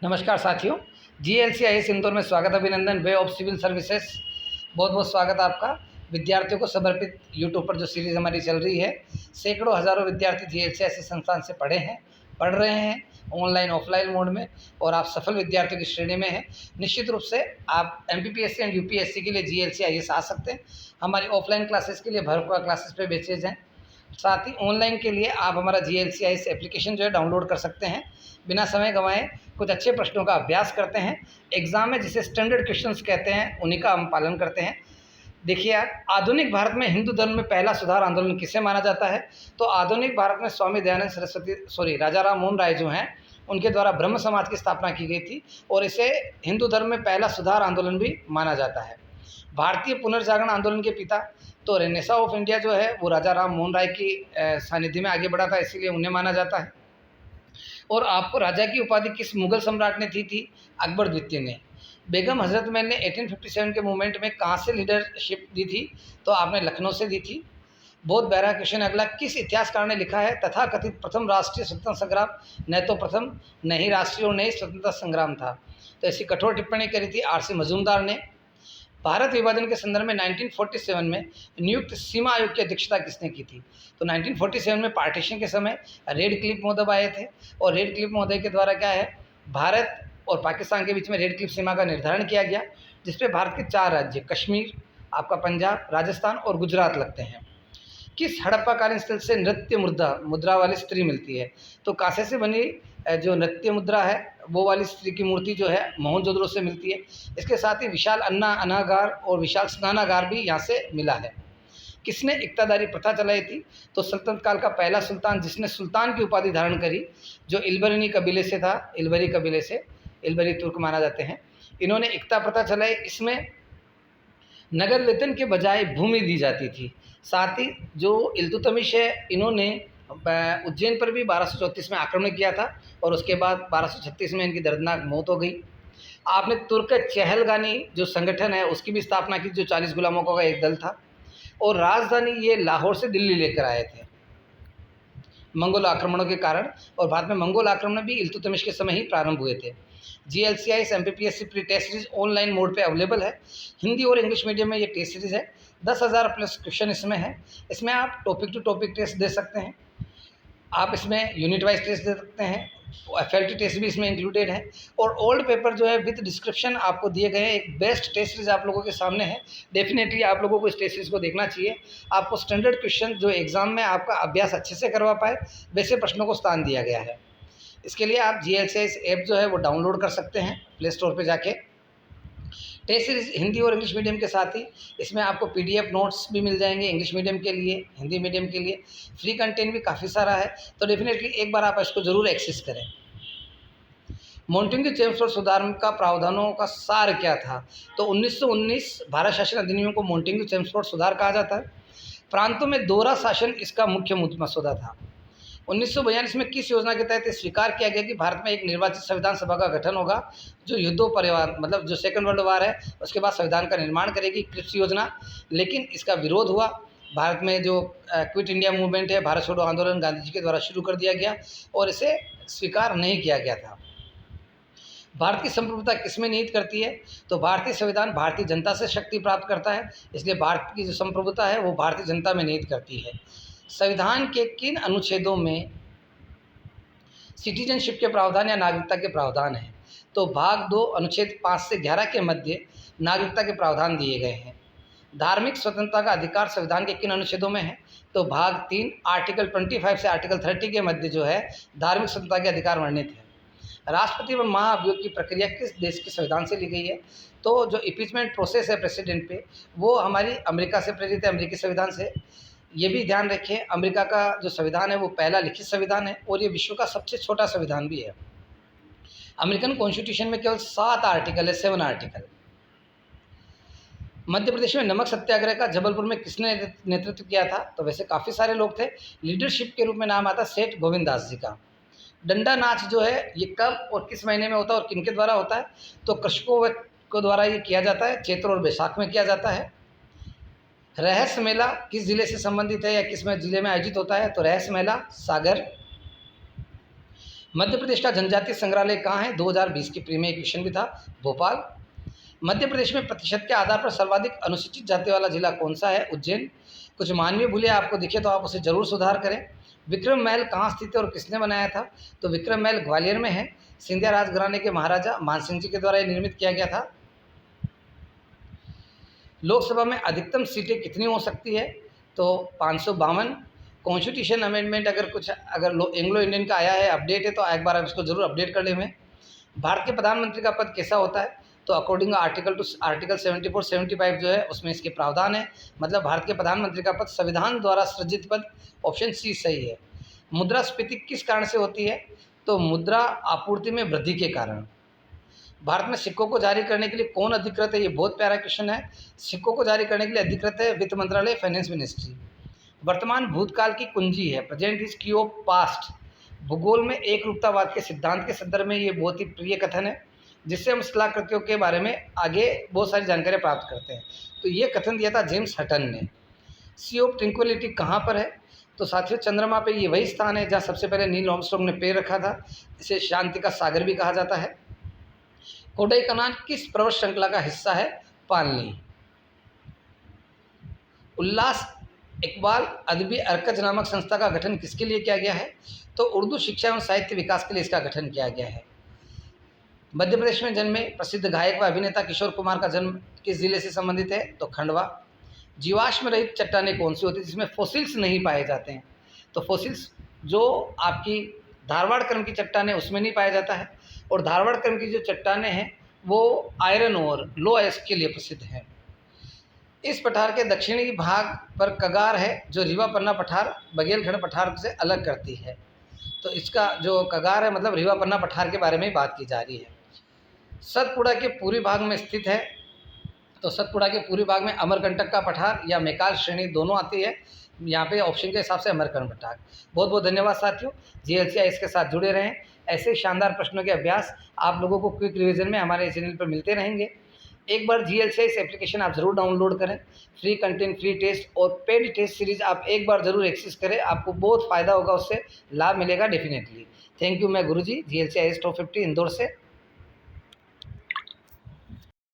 नमस्कार साथियों, जीएलसीआईएस इंदौर में स्वागत अभिनंदन। वे ऑफ सिविल सर्विसेज, बहुत बहुत स्वागत आपका। विद्यार्थियों को समर्पित यूट्यूब पर जो सीरीज़ हमारी चल रही है, सैकड़ों हज़ारों विद्यार्थी जीएलसीआईएस संस्थान से पढ़ रहे हैं ऑनलाइन ऑफलाइन मोड में, और आप सफल विद्यार्थियों की श्रेणी में हैं। निश्चित रूप से आप एमपीपीएससी एंड यूपीएससी के लिए जीएलसीआईएस आ सकते हैं। हमारी ऑफलाइन क्लासेस के लिए भरपूर क्लासेस पे बैचेज हैं। साथ ही ऑनलाइन के लिए आप हमारा जीएलसीआईएस एप्लीकेशन जो है डाउनलोड कर सकते हैं। बिना समय गंवाए कुछ अच्छे प्रश्नों का अभ्यास करते हैं। एग्ज़ाम में जिसे स्टैंडर्ड क्वेश्चंस कहते हैं उन्हीं का हम पालन करते हैं। देखिए यार, आधुनिक भारत में हिंदू धर्म में पहला सुधार आंदोलन किसे माना जाता है? तो आधुनिक भारत में स्वामी दयानंद राजा राम मोहन राय जो हैं, उनके द्वारा ब्रह्म समाज की स्थापना की गई थी, और इसे हिंदू धर्म में पहला सुधार आंदोलन भी माना जाता है। भारतीय पुनर्जागरण आंदोलन के पिता तो रेनेसां ऑफ इंडिया जो है वो राजा राम मोहन राय की सानिध्य में आगे बढ़ा था, इसीलिए उन्हें माना जाता है। और आपको राजा की उपाधि किस मुगल सम्राट ने दी थी? अकबर द्वितीय ने। बेगम हजरत महल ने 1857 के मूवमेंट में कहाँ से लीडरशिप दी थी? तो आपने लखनऊ से दी थी। बहुत बहरा क्वेश्चन अगला, किस इतिहासकार ने लिखा है तथाकथित प्रथम राष्ट्रीय स्वतंत्रता संग्राम न तो प्रथम न ही राष्ट्रीय और न ही स्वतंत्रता संग्राम था? तो ऐसी कठोर टिप्पणी करी थी आरसी मजूमदार ने। भारत विभाजन के संदर्भ में 1947 में नियुक्त सीमा आयोग की अध्यक्षता किसने की थी? तो 1947 में पार्टीशन के समय रेड क्लिफ महोदय आए थे, और रेड क्लिफ महोदय के द्वारा क्या है, भारत और पाकिस्तान के बीच में रेड क्लिफ सीमा का निर्धारण किया गया, जिसपे भारत के 4 राज्य कश्मीर, आपका पंजाब, राजस्थान और गुजरात लगते हैं। किस हड़प्पाकालीन स्थल से नृत्य मुद्रा वाली स्त्री मिलती है? तो कांसे से बनी जो नृत्य मुद्रा है वो वाली स्त्री की मूर्ति जो है मोहनजोदड़ो से मिलती है। इसके साथ ही विशाल अनागार और विशाल स्नानागार भी यहाँ से मिला है। किसने इक्तादारी प्रथा चलाई थी? तो सल्तनत काल का पहला सुल्तान, जिसने सुल्तान की उपाधि धारण करी, जो इल्बरनी कबीले से था, इल्बरी कबीले से, इल्बरी तुर्क माना जाते हैं, इन्होंने इक्ता प्रथा चलाई। इसमें नगर वेतन के बजाय भूमि दी जाती थी। साथ ही जो इल्तुतमिश है, इन्होंने उज्जैन पर भी 1234 में आक्रमण किया था, और उसके बाद 1236 में इनकी दर्दनाक मौत हो गई। आपने तुर्क चहलगानी जो संगठन है उसकी भी स्थापना की, जो 40 गुलामों का एक दल था, और राजधानी ये लाहौर से दिल्ली लेकर आए थे मंगोल आक्रमणों के कारण, और बाद में मंगोल आक्रमण भी इल्तुतमिश के समय ही प्रारंभ हुए थे। GLCIS MPPSC pre test series online mode पे अवेलेबल है। हिंदी और इंग्लिश मीडियम में ये टेस्ट सीरीज है। 10,000 प्लस क्वेश्चन इसमें है। इसमें आप टॉपिक टू टॉपिक टेस्ट दे सकते हैं, आप इसमें यूनिट वाइज टेस्ट दे सकते हैं, एफएलटी टेस्ट भी इसमें इंक्लूडेड है, और ओल्ड पेपर जो है विद डिस्क्रिप्शन आपको दिए गए हैं। एक बेस्ट टेस्ट सीरीज आप लोगों के सामने है। डेफिनेटली आप लोगों को इस टेस्ट सीरीज को देखना चाहिए। आपको स्टैंडर्ड क्वेश्चन जो एग्जाम में आपका अभ्यास अच्छे से करवा पाए, वैसे प्रश्नों को स्थान दिया गया है। इसके लिए आप जीएलसीआईएस ऐप जो है वो डाउनलोड कर सकते हैं प्ले स्टोर पर जाके। टेस्ट सीरीज हिंदी और इंग्लिश मीडियम के साथ ही इसमें आपको पीडीएफ नोट्स भी मिल जाएंगे, इंग्लिश मीडियम के लिए, हिंदी मीडियम के लिए। फ्री कंटेंट भी काफ़ी सारा है, तो डेफिनेटली एक बार आप इसको ज़रूर एक्सेस करें। मॉन्टेग्यू चेम्सफोर्ड सुधार का प्रावधानों का सार क्या था? तो 1919 भारत शासन अधिनियम को मॉन्टेग्यू चेम्सफोर्ड सुधार कहा जाता है। प्रांतों में दोहरा शासन इसका मुख्य मसौदा था। 1942 में किस योजना के तहत स्वीकार किया गया कि भारत में एक निर्वाचित संविधान सभा का गठन होगा, जो युद्धों परिवार मतलब जो सेकंड वर्ल्ड वार है उसके बाद संविधान का निर्माण करेगी, क्रिप्स योजना। लेकिन इसका विरोध हुआ। भारत में जो क्विट इंडिया मूवमेंट है, भारत छोड़ो आंदोलन गांधी जी के द्वारा शुरू कर दिया गया, और इसे स्वीकार नहीं किया गया था। भारत की संप्रभुता किसमें निहित करती है? तो भारतीय संविधान भारतीय जनता से शक्ति प्राप्त करता है, इसलिए भारत की जो संप्रभुता है वो भारतीय जनता में निहित करती है। संविधान के किन अनुच्छेदों में सिटीजनशिप के प्रावधान या नागरिकता के प्रावधान हैं? तो भाग 2 अनुच्छेद 5 से 11 के मध्य नागरिकता के प्रावधान दिए गए हैं। धार्मिक स्वतंत्रता का अधिकार संविधान के किन अनुच्छेदों में है? तो भाग 3 आर्टिकल 25 से आर्टिकल 30 के मध्य जो है धार्मिक स्वतंत्रता के अधिकार वर्णित है। राष्ट्रपति व महाअभियोग की प्रक्रिया किस देश के संविधान से ली गई है? तो जो इम्पीचमेंट प्रोसेस है प्रेसिडेंट पे, वो हमारी अमेरिका से प्रेरित है, अमेरिकी संविधान से। ये भी ध्यान रखें, अमेरिका का जो संविधान है वो पहला लिखित संविधान है, और ये विश्व का सबसे छोटा संविधान भी है। अमेरिकन कॉन्स्टिट्यूशन में केवल 7 आर्टिकल है, 7 आर्टिकल। मध्य प्रदेश में नमक सत्याग्रह का जबलपुर में किसने नेतृत्व किया था? तो वैसे काफ़ी सारे लोग थे। लीडरशिप के रूप में नाम आता सेठ गोविंद दास जी का। डंडा नाच जो है ये कब और किस महीने में होता है और किनके द्वारा होता है? तो कृषकों को द्वारा ये किया जाता है, चैत्र और बैसाख में किया जाता है। रहस्य मेला किस जिले से संबंधित है या किस में जिले में आयोजित होता है? तो रहस्य मेला सागर। मध्य प्रदेश का जनजातीय संग्रहालय कहाँ है? 2020 की प्री में एक क्वेश्चन भी था, भोपाल। मध्य प्रदेश में प्रतिशत के आधार पर सर्वाधिक अनुसूचित जाति वाला जिला कौन सा है? उज्जैन। कुछ मानवीय भूलें आपको दिखे तो आप उसे जरूर सुधार करें। विक्रम महल कहाँ स्थित है और किसने बनाया था? तो विक्रम महल ग्वालियर में है। सिंधिया राजघराने के महाराजा मानसिंह जी के द्वारा यह निर्मित किया गया था। लोकसभा में अधिकतम सीटें कितनी हो सकती है? तो 552। कॉन्स्टिट्यूशन अमेंडमेंट अगर एंग्लो इंडियन का आया है, अपडेट है, तो एक बार आप इसको जरूर अपडेट कर लें। भारत के प्रधानमंत्री का पद कैसा होता है? तो अकॉर्डिंग आर्टिकल 74-75 जो है उसमें इसके प्रावधान है। मतलब भारत के प्रधानमंत्री का पद संविधान द्वारा सृजित पद, ऑप्शन सी सही है। मुद्रास्फीति किस कारण से होती है? तो मुद्रा आपूर्ति में वृद्धि के कारण। भारत में सिक्कों को जारी करने के लिए कौन अधिकृत है? ये बहुत प्यारा क्वेश्चन है। सिक्कों को जारी करने के लिए अधिकृत है वित्त मंत्रालय, फाइनेंस मिनिस्ट्री। वर्तमान भूतकाल की कुंजी है, प्रेजेंट इज की ऑफ पास्ट। भूगोल में एक रूपतावाद के सिद्धांत के संदर्भ में ये बहुत ही प्रिय कथन है, जिससे हम शिलाकृतियों के बारे में आगे बहुत सारी जानकारी प्राप्त करते हैं। तो ये कथन दिया था जेम्स हटन ने। सी ऑफ ट्रिंक्विलिटी कहाँ पर है? तो साथियों, चंद्रमा पे ये वही स्थान है जहाँ सबसे पहले नील आर्मस्ट्रांग ने पैर रखा था। इसे शांति का सागर भी कहा जाता है। कोडाईकनाल किस पर्वत श्रृंखला का हिस्सा है? पालनी। उल्लास इकबाल अदबी अर्कज नामक संस्था का गठन किसके लिए किया गया है? तो उर्दू शिक्षा एवं साहित्य विकास के लिए इसका गठन किया गया है। मध्य प्रदेश में जन्मे प्रसिद्ध गायक व अभिनेता किशोर कुमार का जन्म किस जिले से संबंधित है? तो खंडवा। जीवाश्म रहित चट्टानें कौन सी होती है जिसमें फोसिल्स नहीं पाए जाते हैं? तो फोसिल्स जो आपकी धारवाड़ क्रम की चट्टानें उसमें नहीं पाया जाता है, और धारवाड़ क्रम की जो चट्टानें हैं वो आयरन और लो आयस्क के लिए प्रसिद्ध है। इस पठार के दक्षिणी भाग पर कगार है जो रीवा पन्ना पठार बघेलखंड पठार से अलग करती है। तो इसका जो कगार है मतलब रीवा पन्ना पठार के बारे में बात की जा रही है। सतपुड़ा के पूर्वी भाग में स्थित है। तो सतपुड़ा के पूर्वी भाग में अमरकंटक का पठार या मेकाल श्रेणी दोनों आती है। यहाँ पे ऑप्शन के हिसाब से अमरकंटक पठार। बहुत बहुत धन्यवाद साथियों। GLCIS के साथ जुड़े रहें। ऐसे शानदार प्रश्नों के अभ्यास आप लोगों को क्विक रिवीजन में हमारे चैनल पर मिलते रहेंगे। एक बार GLCIS एप्लीकेशन आप ज़रूर डाउनलोड करें। फ्री कंटेंट, फ्री टेस्ट और पेड टेस्ट सीरीज आप एक बार ज़रूर एक्सेस करें, आपको बहुत फ़ायदा होगा, उससे लाभ मिलेगा डेफिनेटली। Thank you. मैं गुरुजी GLCIS टॉप 50 इंदौर से।